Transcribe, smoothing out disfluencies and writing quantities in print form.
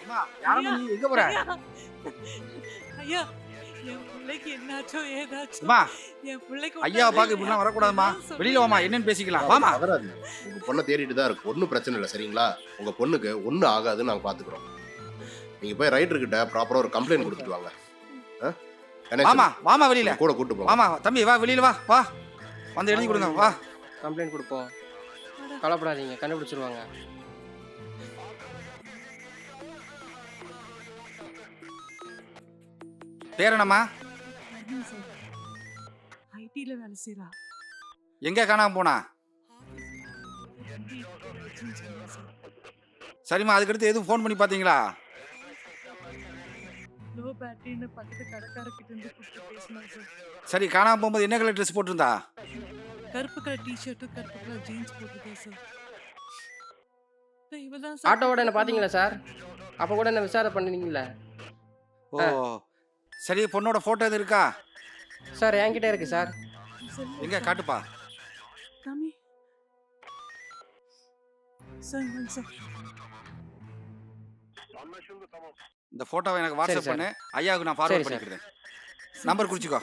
அம்மா யாரம்மா நீ எங்க போற? ஐயா என் பிள்ளைக்கு என்னாச்சோ ஏதாச்சோ அம்மா என் பிள்ளைக்கு ஐயா பாக்க இப்படிலாம் வரக்கூடாதுமா. வெளியில வாமா, என்னன்னு பேசிக்கலாம். வாமா. நகராதீங்க. உங்க பொண்ணை தேடிட்டு தான் இருக்கு. ஒன்றும் பிரச்சனை இல்லை சரிங்களா? உங்க பொண்ணுக்கு ஒன்றும் ஆகாதுன்னு நாங்கள் பார்த்துக்குறோம். நீங்க போய் ரைட்டர் கிட்ட ப்ராப்பரா ஒரு கம்ப்ளைண்ட் கொடுத்துட்டு வாங்க. வாமா வாமா வெளியில கூட கூட்டு போங்க. வாமா தம்பி வா வெளியில வா வா வந்து எழுதி கொடுங்க வா. கம்ப்ளைண்ட் கொடுப்போம், கவலைப்படாதீங்க, கண்டுபிடிச்சிருவாங்க. பேர் என்னம்மா? ஐடில வேலை செய்றா. எங்க காணாம போனா? சரிம்மா, அதுக்கடுத்து எதுவும் ஃபோன் பண்ணி பாத்தீங்களா? லோ பேட்டரின்னு பக்கத்து கடைக்காரர்கிட்ட இருந்து கூப்பிட்டு பேசினாங்க சார். சரி, காணாம போகும்போது என்ன கலர் ட்ரெஸ் போட்டிருந்தா? கருப்பு கலர் டிஷர்ட்டும் கருப்பு கலர் ஜீன்ஸ் போட்டுருக்கா சார். இவதான் சார் ஆட்டோவோட என்ன பார்த்தீங்களா சார்? அப்போ கூட என்ன விசாரணை பண்ணீங்களா ஓ சரி, பொண்ணோட போட்டோ எது இருக்கா? சார்? என்கிட்ட இருக்கு சார். எங்க காட்டுப்பா. காமி சார் இந்தாங்க சார். இந்த போட்டோவை எனக்கு வாட்ஸ்அப் சார். பண்ணு. ஐயாவுக்கு நான் சரி ஃபார்வர்ட் சார். பண்ணிக்கிறேன். நம்பர் குறிச்சிக்கோ.